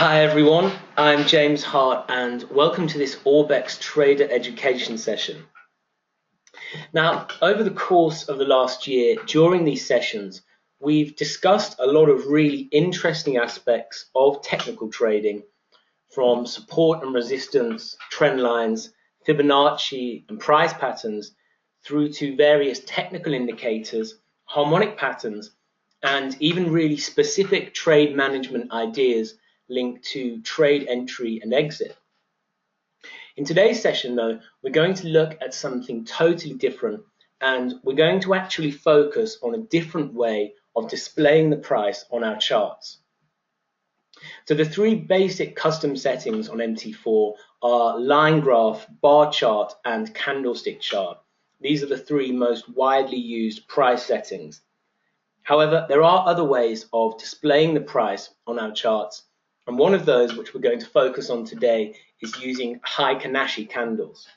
Hi everyone, I'm James Hart and welcome to this Orbex Trader Education session. Now, over the course of the last year, during these sessions, we've discussed a lot of really interesting aspects of technical trading, from support and resistance, trend lines, Fibonacci and price patterns, through to various technical indicators, harmonic patterns, and even really specific trade management ideas linked to trade entry and exit. In today's session, though, we're going to look at something totally different, and we're going to actually focus on a different way of displaying the price on our charts. So the three basic custom settings on MT4 are line graph, bar chart, and candlestick chart. These are the three most widely used price settings. However, there are other ways of displaying the price on our charts, and one of those, which we're going to focus on today, is using Heiken Ashi candles.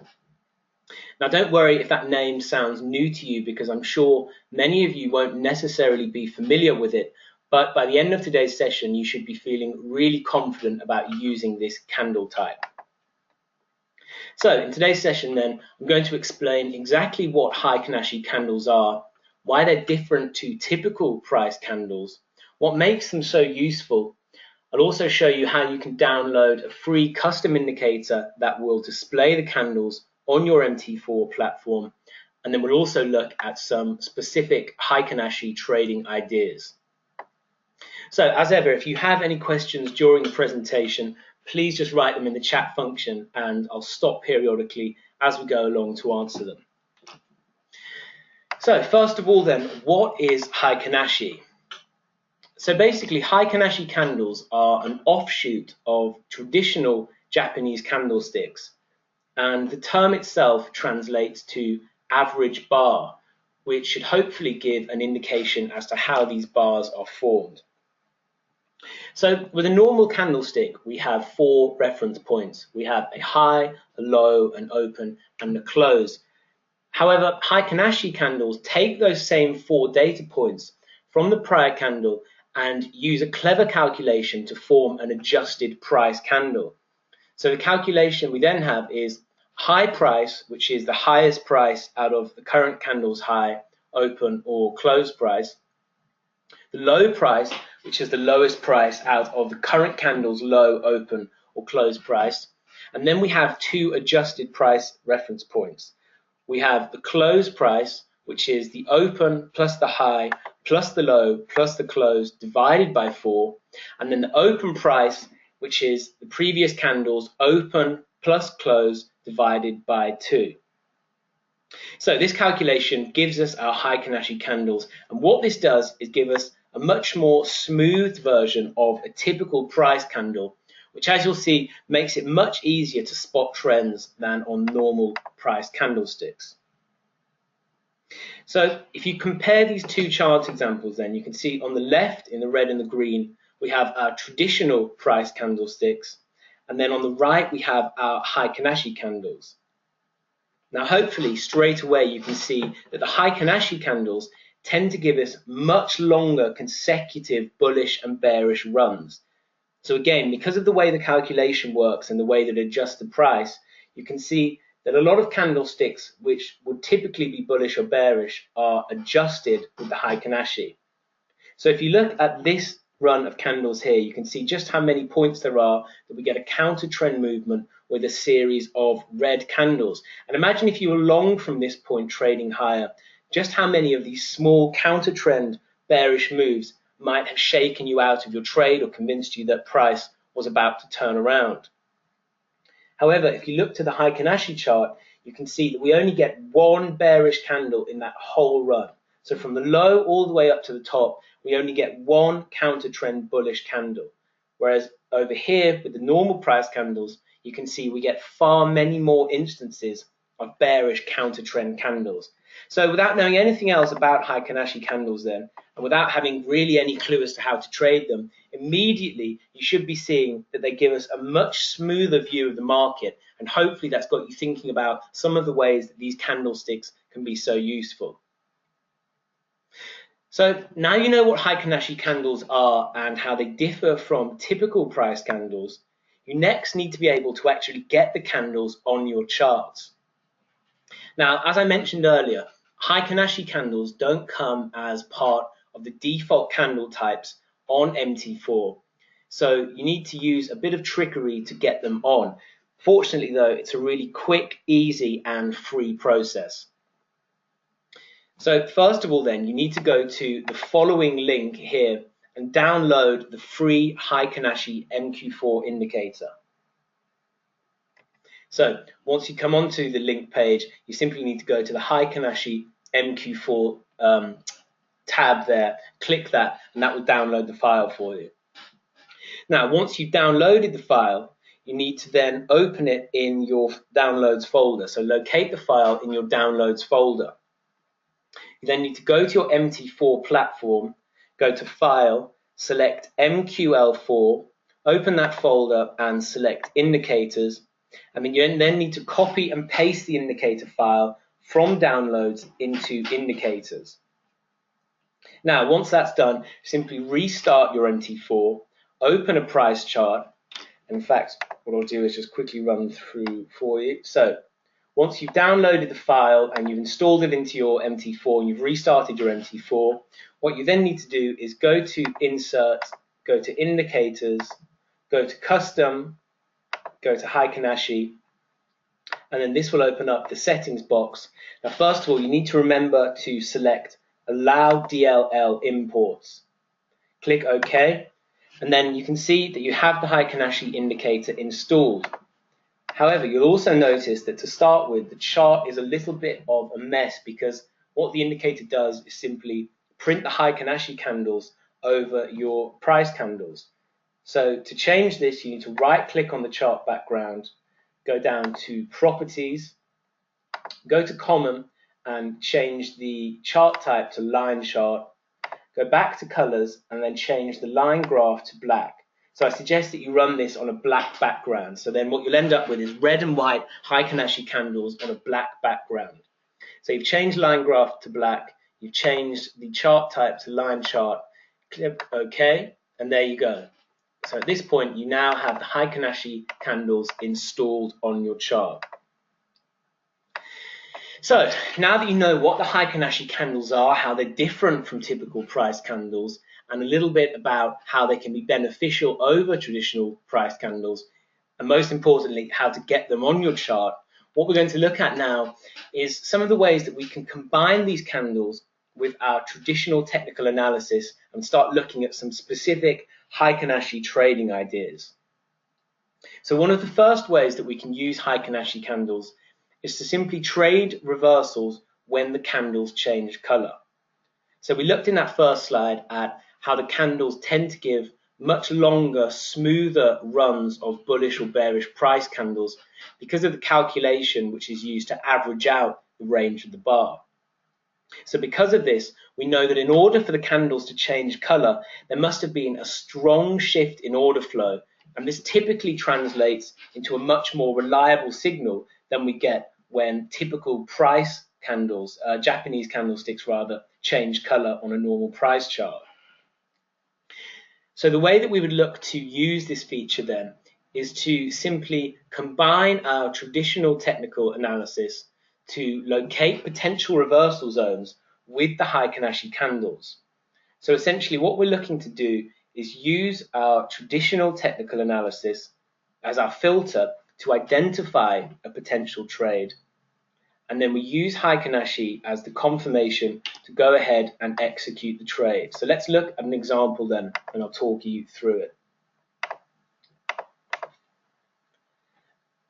Now, don't worry if that name sounds new to you, because I'm sure many of you won't necessarily be familiar with it, but by the end of today's session, you should be feeling really confident about using this candle type. So in today's session then, I'm going to explain exactly what Heiken Ashi candles are, why they're different to typical price candles, what makes them so useful. I'll also show you how you can download a free custom indicator that will display the candles on your MT4 platform, and then we'll also look at some specific Heiken Ashi trading ideas. So as ever, if you have any questions during the presentation, please just write them in the chat function and I'll stop periodically as we go along to answer them. So first of all then, what is Heiken Ashi? So basically, Heiken Ashi candles are an offshoot of traditional Japanese candlesticks, and the term itself translates to average bar, which should hopefully give an indication as to how these bars are formed. So with a normal candlestick, we have four reference points. We have a high, a low, an open, and a close. However, Heiken Ashi candles take those same four data points from the prior candle and use a clever calculation to form an adjusted price candle. So the calculation we then have is high price, which is the highest price out of the current candle's high, open, or close price. The low price, which is the lowest price out of the current candle's low, open, or close price. And then we have two adjusted price reference points. We have the close price, which is the open plus the high plus the low plus the close divided by 4, and then the open price, which is the previous candle's open plus close divided by 2. So this calculation gives us our Heiken Ashi candles, and what this does is give us a much more smooth version of a typical price candle, which, as you'll see, makes it much easier to spot trends than on normal price candlesticks. So if you compare these two chart examples, then you can see on the left, in the red and the green, we have our traditional price candlesticks, and then on the right we have our Heiken Ashi candles. Now hopefully straight away you can see that the Heiken Ashi candles tend to give us much longer consecutive bullish and bearish runs. So again, because of the way the calculation works and the way that it adjusts the price, you can see that a lot of candlesticks which would typically be bullish or bearish are adjusted with the Heiken Ashi. So if you look at this run of candles here, you can see just how many points there are that we get a counter trend movement with a series of red candles. And imagine if you were long from this point trading higher, just how many of these small counter trend bearish moves might have shaken you out of your trade or convinced you that price was about to turn around. However, if you look to the Heiken Ashi chart, you can see that we only get one bearish candle in that whole run. So from the low all the way up to the top, we only get one counter trend bullish candle. Whereas over here with the normal price candles, you can see we get far many more instances of bearish counter trend candles. So without knowing anything else about Heiken Ashi candles then, and without having really any clue as to how to trade them, immediately you should be seeing that they give us a much smoother view of the market, and hopefully that's got you thinking about some of the ways that these candlesticks can be so useful. So now you know what Heiken Ashi candles are and how they differ from typical price candles. You next need to be able to actually get the candles on your charts. Now, as I mentioned earlier, Heiken Ashi candles don't come as part of the default candle types on MT4. So you need to use a bit of trickery to get them on. Fortunately though, it's a really quick, easy and free process. So first of all then, you need to go to the following link here and download the free Heiken Ashi MQ4 indicator. So once you come onto the link page, you simply need to go to the Heiken Ashi MQ4 tab there, click that, and that will download the file for you. Now, once you've downloaded the file, you need to then open it in your downloads folder. So locate the file in your downloads folder. You then need to go to your MT4 platform, go to File, select MQL4, open that folder and select Indicators. And then you then need to copy and paste the indicator file from downloads into indicators. Now, once that's done, simply restart your MT4, open a price chart. In fact, what I'll do is just quickly run through for you. So once you've downloaded the file and you've installed it into your MT4 and you've restarted your MT4, what you then need to do is go to Insert, go to Indicators, go to Custom, go to Heiken Ashi, and then this will open up the settings box. Now, first of all, you need to remember to select Allow DLL Imports. Click OK, and then you can see that you have the Heiken Ashi indicator installed. However, you'll also notice that to start with, the chart is a little bit of a mess because what the indicator does is simply print the Heiken Ashi candles over your price candles. So to change this, you need to right-click on the chart background, go down to Properties, go to Common and change the chart type to Line Chart, go back to Colors and then change the line graph to black. So I suggest that you run this on a black background. So then what you'll end up with is red and white Heiken Ashi candles on a black background. So you've changed line graph to black, you've changed the chart type to Line Chart, click OK, and there you go. So at this point, you now have the Heiken Ashi candles installed on your chart. So now that you know what the Heiken Ashi candles are, how they're different from typical price candles, and a little bit about how they can be beneficial over traditional price candles, and most importantly, how to get them on your chart, what we're going to look at now is some of the ways that we can combine these candles with our traditional technical analysis and start looking at some specific Heiken Ashi trading ideas. So one of the first ways that we can use Heiken Ashi candles is to simply trade reversals when the candles change color. So we looked in that first slide at how the candles tend to give much longer, smoother runs of bullish or bearish price candles because of the calculation which is used to average out the range of the bar. So because of this, we know that in order for the candles to change color, there must have been a strong shift in order flow, and this typically translates into a much more reliable signal than we get when typical price candles, Japanese candlesticks rather, change color on a normal price chart. So the way that we would look to use this feature then is to simply combine our traditional technical analysis to locate potential reversal zones with the Heiken Ashi candles. So essentially what we're looking to do is use our traditional technical analysis as our filter to identify a potential trade. And then we use Heiken Ashi as the confirmation to go ahead and execute the trade. So let's look at an example then, and I'll talk you through it.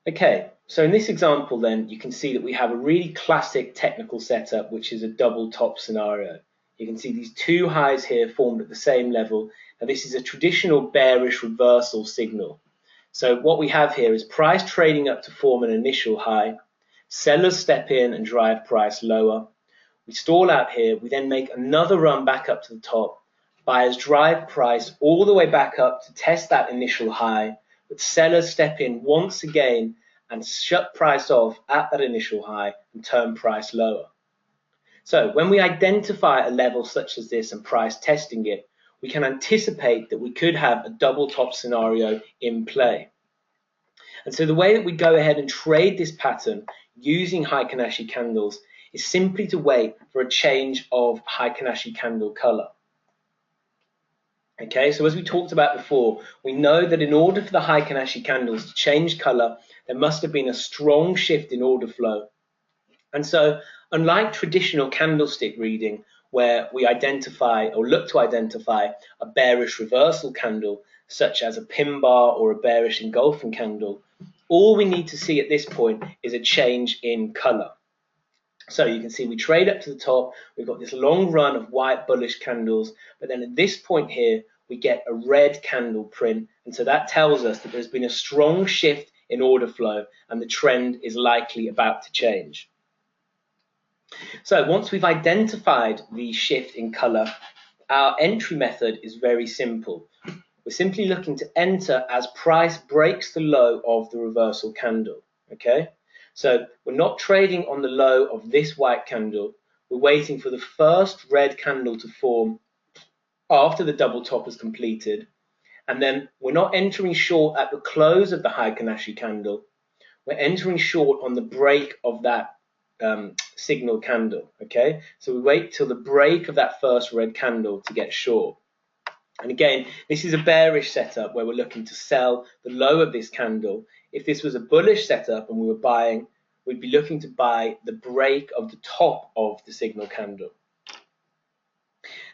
Okay, so in this example then, you can see that we have a really classic technical setup, which is a double top scenario. You can see these two highs here formed at the same level. Now this is a traditional bearish reversal signal. So what we have here is price trading up to form an initial high. Sellers step in and drive price lower. We stall out here. We then make another run back up to the top. Buyers drive price all the way back up to test that initial high, but sellers step in once again and shut price off at that initial high and turn price lower. So when we identify a level such as this and price testing it, we can anticipate that we could have a double top scenario in play. And so the way that we go ahead and trade this pattern using Heiken Ashi candles is simply to wait for a change of Heiken Ashi candle color. Okay, so as we talked about before, we know that in order for the Heiken Ashi candles to change color, there must have been a strong shift in order flow. And so, unlike traditional candlestick reading, where we identify or look to identify a bearish reversal candle, such as a pin bar or a bearish engulfing candle, all we need to see at this point is a change in color. So you can see we trade up to the top, we've got this long run of white bullish candles, but then at this point here, we get a red candle print. And so that tells us that there's been a strong shift in order flow and the trend is likely about to change. So once we've identified the shift in color, our entry method is very simple. We're simply looking to enter as price breaks the low of the reversal candle. Okay, so we're not trading on the low of this white candle. We're waiting for the first red candle to form after the double top is completed. And then we're not entering short at the close of the Heiken Ashi candle. We're entering short on the break of that signal candle. Okay, so we wait till the break of that first red candle to get short. And again, this is a bearish setup where we're looking to sell the low of this candle. If this was a bullish setup and we were buying, we'd be looking to buy the break of the top of the signal candle.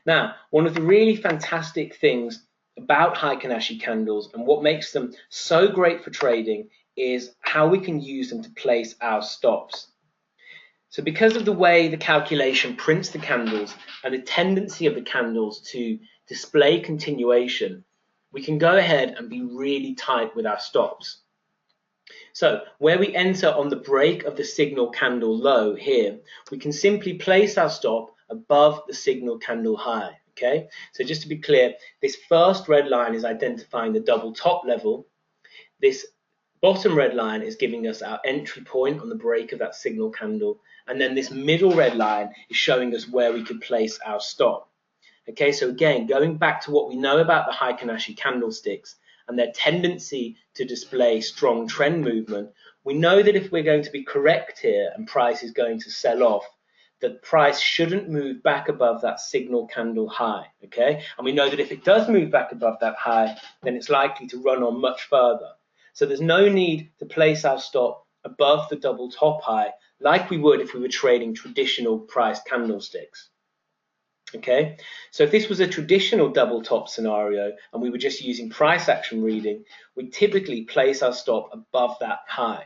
Now, one of the really fantastic things about Heiken Ashi candles and what makes them so great for trading is how we can use them to place our stops. So because of the way the calculation prints the candles and the tendency of the candles to display continuation, we can go ahead and be really tight with our stops. So where we enter on the break of the signal candle low here, we can simply place our stop above the signal candle high. Okay, so just to be clear, this first red line is identifying the double top level. This bottom red line is giving us our entry point on the break of that signal candle. And then this middle red line is showing us where we could place our stop. Okay, so again, going back to what we know about the Heiken Ashi candlesticks and their tendency to display strong trend movement, we know that if we're going to be correct here and price is going to sell off, that price shouldn't move back above that signal candle high. Okay, and we know that if it does move back above that high, then it's likely to run on much further. So there's no need to place our stop above the double top high like we would if we were trading traditional price candlesticks. Okay, so if this was a traditional double top scenario and we were just using price action reading, we'd typically place our stop above that high.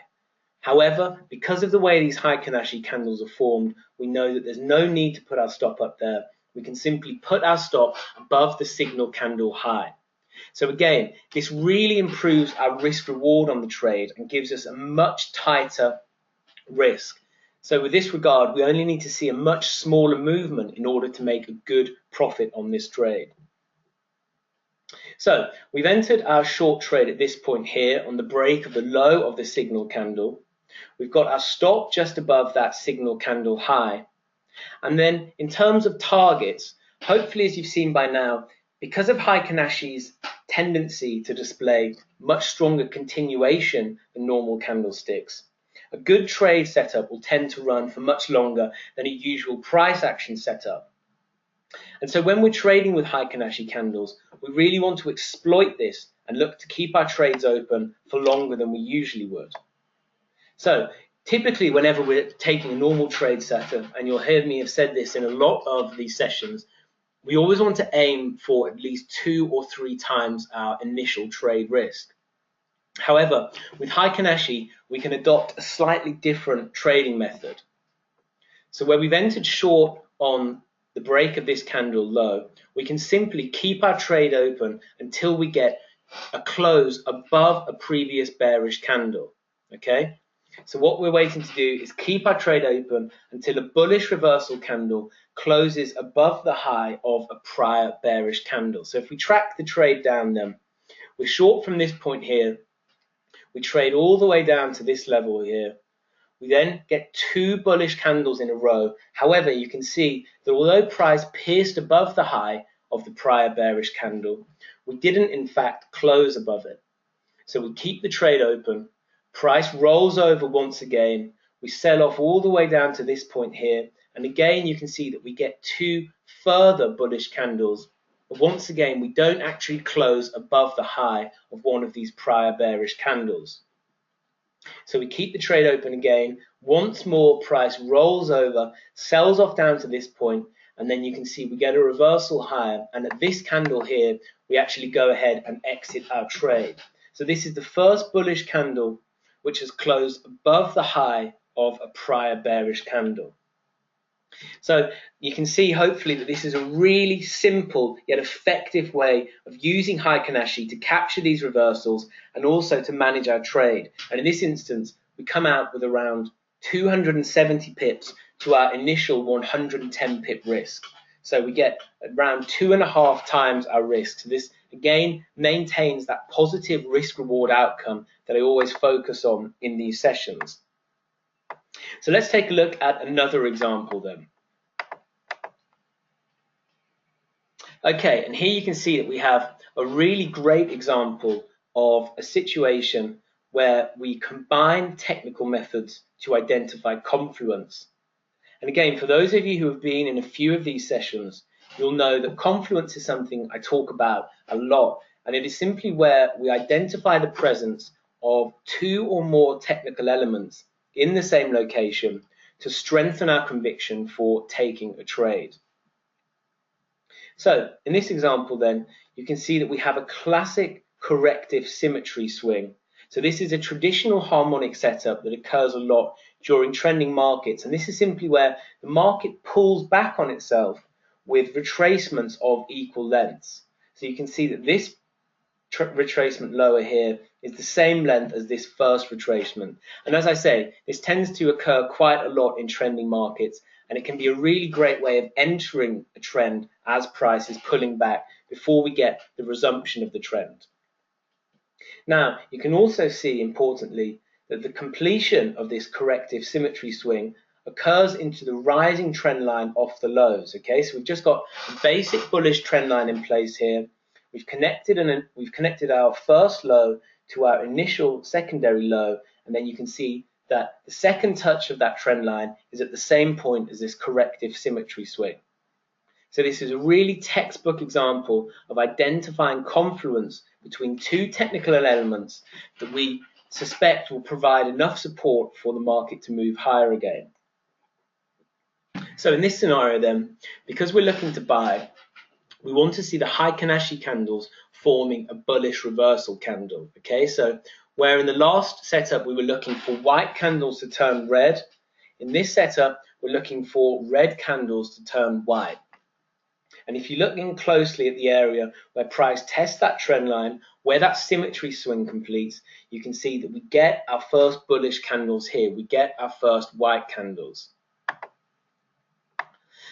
However, because of the way these Heiken Ashi candles are formed, we know that there's no need to put our stop up there. We can simply put our stop above the signal candle high. So again, this really improves our risk reward on the trade and gives us a much tighter risk. So with this regard, we only need to see a much smaller movement in order to make a good profit on this trade. So we've entered our short trade at this point here on the break of the low of the signal candle. We've got our stop just above that signal candle high. And then in terms of targets, hopefully as you've seen by now, because of Heiken Ashi's tendency to display much stronger continuation than normal candlesticks, a good trade setup will tend to run for much longer than a usual price action setup. And so when we're trading with Heiken Ashi candles, we really want to exploit this and look to keep our trades open for longer than we usually would. So typically whenever we're taking a normal trade setup, and you'll hear me have said this in a lot of these sessions, we always want to aim for at least 2 or 3 times our initial trade risk. However, with Heiken Ashi, we can adopt a slightly different trading method. So where we've entered short on the break of this candle low, we can simply keep our trade open until we get a close above a previous bearish candle. Okay, so what we're waiting to do is keep our trade open until a bullish reversal candle closes above the high of a prior bearish candle. So if we track the trade down, then we're short from this point here. We trade all the way down to this level here. We then get two bullish candles in a row. However, you can see that although price pierced above the high of the prior bearish candle, we didn't in fact close above it. So we keep the trade open, price rolls over once again, we sell off all the way down to this point here, and again you can see that we get two further bullish candles. But once again, we don't actually close above the high of one of these prior bearish candles. So we keep the trade open again. Once more, price rolls over, sells off down to this point, and then you can see we get a reversal higher. And at this candle here, we actually go ahead and exit our trade. So this is the first bullish candle which has closed above the high of a prior bearish candle. So you can see hopefully that this is a really simple yet effective way of using Heiken Ashi to capture these reversals and also to manage our trade. And in this instance, we come out with around 270 pips to our initial 110 pip risk. So we get around 2.5 times our risk. So this again maintains that positive risk reward outcome that I always focus on in these sessions. So let's take a look at another example then. Okay, and here you can see that we have a really great example of a situation where we combine technical methods to identify confluence. And again, for those of you who have been in a few of these sessions, you'll know that confluence is something I talk about a lot, and it is simply where we identify the presence of two or more technical elements in the same location to strengthen our conviction for taking a trade. So in this example then, you can see that we have a classic corrective symmetry swing. So this is a traditional harmonic setup that occurs a lot during trending markets, and this is simply where the market pulls back on itself with retracements of equal lengths. So you can see that this retracement lower here is the same length as this first retracement. And as I say, this tends to occur quite a lot in trending markets, and it can be a really great way of entering a trend as price is pulling back before we get the resumption of the trend. Now, you can also see, importantly, that the completion of this corrective symmetry swing occurs into the rising trend line off the lows. Okay, so we've just got a basic bullish trend line in place here. We've connected our first low to our initial secondary low, and then you can see that the second touch of that trend line is at the same point as this corrective symmetry swing. So this is a really textbook example of identifying confluence between two technical elements that we suspect will provide enough support for the market to move higher again. So in this scenario then, because we're looking to buy, we want to see the Heiken Ashi candles forming a bullish reversal candle. Okay, so where in the last setup we were looking for white candles to turn red, in this setup we're looking for red candles to turn white. And if you're looking closely at the area where price tests that trend line, where that symmetry swing completes, you can see that we get our first bullish candles here. We get our first white candles.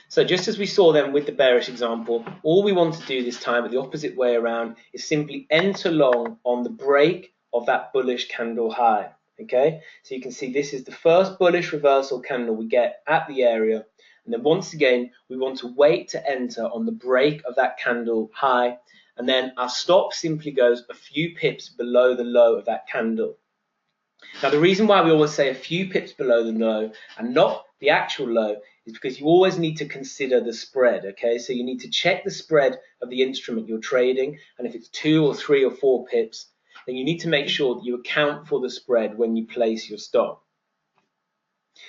So just as we saw then with the bearish example, all we want to do this time at the opposite way around is simply enter long on the break of that bullish candle high. Okay, so you can see this is the first bullish reversal candle we get at the area. And then once again, we want to wait to enter on the break of that candle high. And then our stop simply goes a few pips below the low of that candle. Now, the reason why we always say a few pips below the low and not the actual low is because you always need to consider the spread. Okay, so you need to check the spread of the instrument you're trading. And if it's 2 or 3 or 4 pips, then you need to make sure that you account for the spread when you place your stop.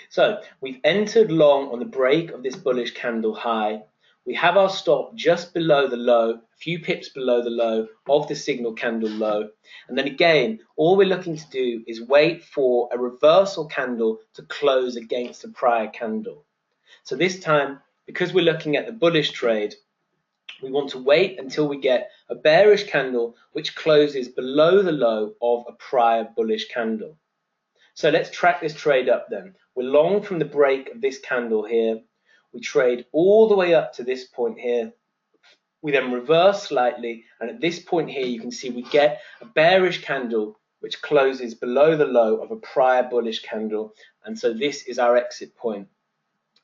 So we've entered long on the break of this bullish candle high. We have our stop just below the low, a few pips below the low of the signal candle low. And then again, all we're looking to do is wait for a reversal candle to close against the prior candle. So this time, because we're looking at the bullish trade, we want to wait until we get a bearish candle which closes below the low of a prior bullish candle. So let's track this trade up then. We're long from the break of this candle here. We trade all the way up to this point here. We then reverse slightly, and at this point here you can see we get a bearish candle which closes below the low of a prior bullish candle, and so this is our exit point.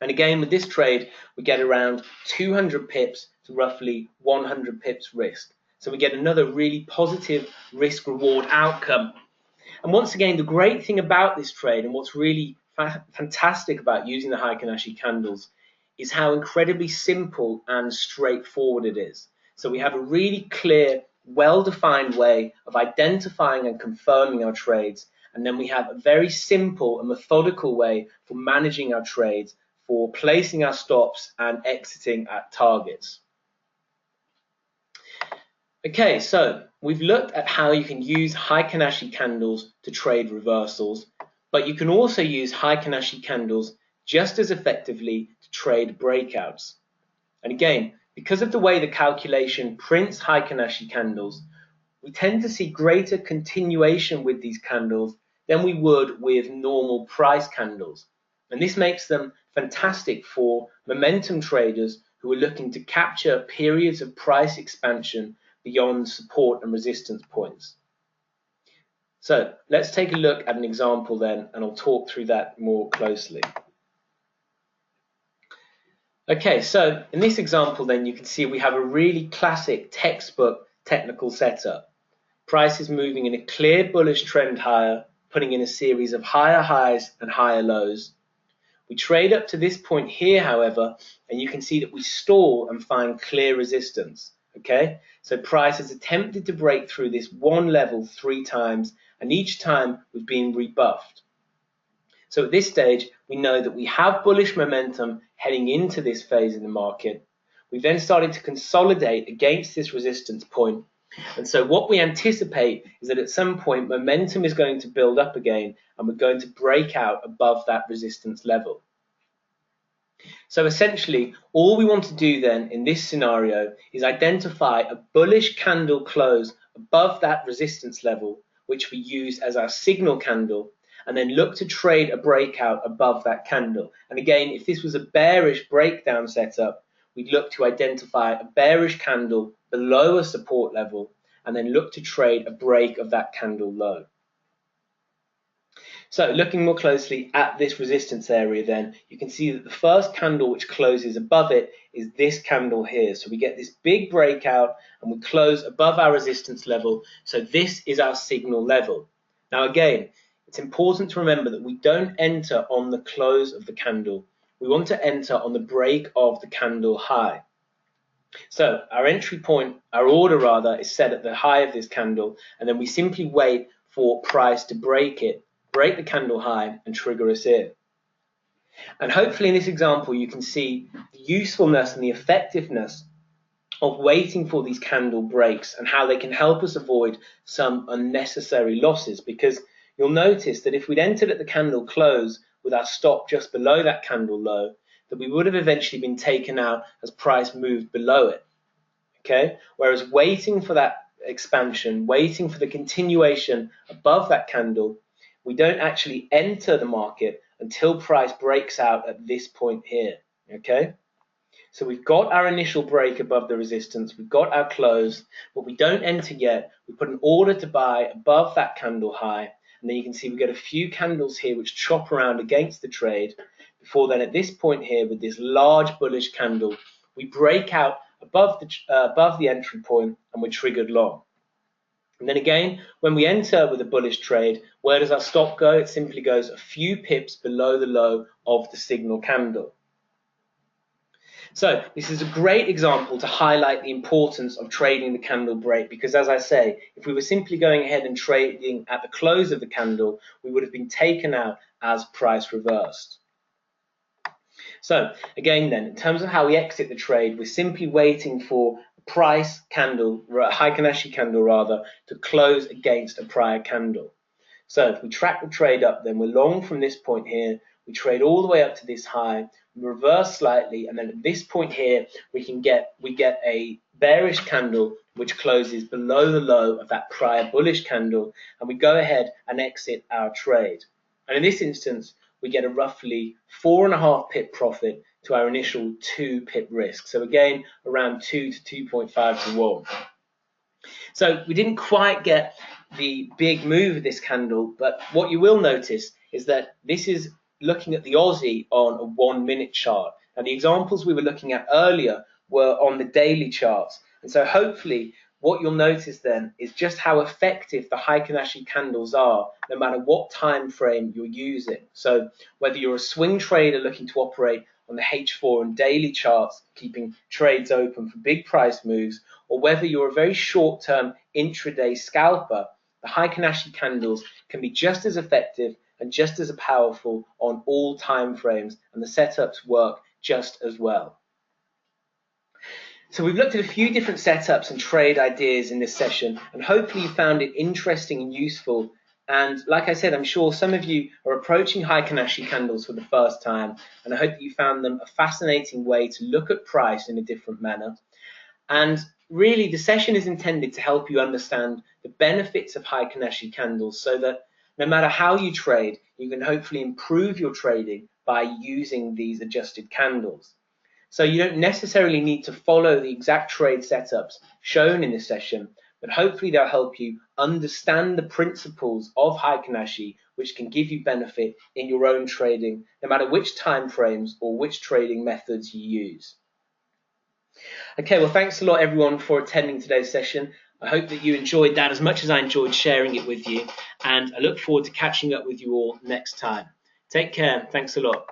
And again, with this trade, we get around 200 pips to roughly 100 pips risk. So we get another really positive risk-reward outcome. And once again, the great thing about this trade and what's really fantastic about using the Heiken Ashi candles is how incredibly simple and straightforward it is. So we have a really clear, well-defined way of identifying and confirming our trades, and then we have a very simple and methodical way for managing our trades, for placing our stops and exiting at targets. Okay, so we've looked at how you can use Heiken Ashi candles to trade reversals, but you can also use Heiken Ashi candles just as effectively to trade breakouts. And again, because of the way the calculation prints Heiken Ashi candles, we tend to see greater continuation with these candles than we would with normal price candles. And this makes them fantastic for momentum traders who are looking to capture periods of price expansion beyond support and resistance points. So let's take a look at an example then, and I'll talk through that more closely. Okay, so in this example then, you can see we have a really classic textbook technical setup. Price is moving in a clear bullish trend higher, putting in a series of higher highs and higher lows. We trade up to this point here, however, and you can see that we stall and find clear resistance. Okay, so price has attempted to break through this one level 3 times, and each time we've been rebuffed. So at this stage, we know that we have bullish momentum heading into this phase in the market. We've then started to consolidate against this resistance point. And so what we anticipate is that at some point, momentum is going to build up again, and we're going to break out above that resistance level. So essentially, all we want to do then in this scenario is identify a bullish candle close above that resistance level, which we use as our signal candle, and then look to trade a breakout above that candle. And again, if this was a bearish breakdown setup, we'd look to identify a bearish candle below a support level, and then look to trade a break of that candle low. So looking more closely at this resistance area then, you can see that the first candle which closes above it is this candle here. So we get this big breakout and we close above our resistance level. So this is our signal level. Now again, it's important to remember that we don't enter on the close of the candle. We want to enter on the break of the candle high. So our entry point, our order rather, is set at the high of this candle, and then we simply wait for price to break it, break the candle high, and trigger us in. And hopefully in this example you can see the usefulness and the effectiveness of waiting for these candle breaks and how they can help us avoid some unnecessary losses, because you'll notice that if we'd entered at the candle close with our stop just below that candle low, that we would have eventually been taken out as price moved below it. Okay, whereas waiting for that expansion, waiting for the continuation above that candle, we don't actually enter the market until price breaks out at this point here. Okay, so we've got our initial break above the resistance, we've got our close, but we don't enter yet. We put an order to buy above that candle high, and then you can see we get a few candles here which chop around against the trade, before then at this point here with this large bullish candle, we break out above the entry point and we're triggered long. And then again, when we enter with a bullish trade, where does our stop go? It simply goes a few pips below the low of the signal candle. So this is a great example to highlight the importance of trading the candle break, because as I say, if we were simply going ahead and trading at the close of the candle, we would have been taken out as price reversed. So again then, in terms of how we exit the trade, we're simply waiting for a price candle, a Heiken Ashi candle rather, to close against a prior candle. So if we track the trade up, then we're long from this point here, we trade all the way up to this high, we reverse slightly, and then at this point here, we get a bearish candle which closes below the low of that prior bullish candle, and we go ahead and exit our trade. And in this instance, we get a roughly 4.5 pip profit to our initial 2 pip risk. So again, around 2 to 2.5 to 1. So we didn't quite get the big move of this candle, but what you will notice is that this is looking at the Aussie on a 1 minute chart. And the examples we were looking at earlier were on the daily charts. And so hopefully what you'll notice then is just how effective the Heiken Ashi candles are, no matter what time frame you're using. So whether you're a swing trader looking to operate on the H4 and daily charts, keeping trades open for big price moves, or whether you're a very short-term intraday scalper, the Heiken Ashi candles can be just as effective and just as powerful on all time frames, and the setups work just as well. So we've looked at a few different setups and trade ideas in this session, and hopefully you found it interesting and useful. And like I said, I'm sure some of you are approaching Heiken Ashi candles for the first time, and I hope that you found them a fascinating way to look at price in a different manner. And really, the session is intended to help you understand the benefits of Heiken Ashi candles, so that no matter how you trade, you can hopefully improve your trading by using these adjusted candles. So you don't necessarily need to follow the exact trade setups shown in this session, but hopefully they'll help you understand the principles of Heiken Ashi, which can give you benefit in your own trading, no matter which time frames or which trading methods you use. Okay, well, thanks a lot, everyone, for attending today's session. I hope that you enjoyed that as much as I enjoyed sharing it with you, and I look forward to catching up with you all next time. Take care. Thanks a lot.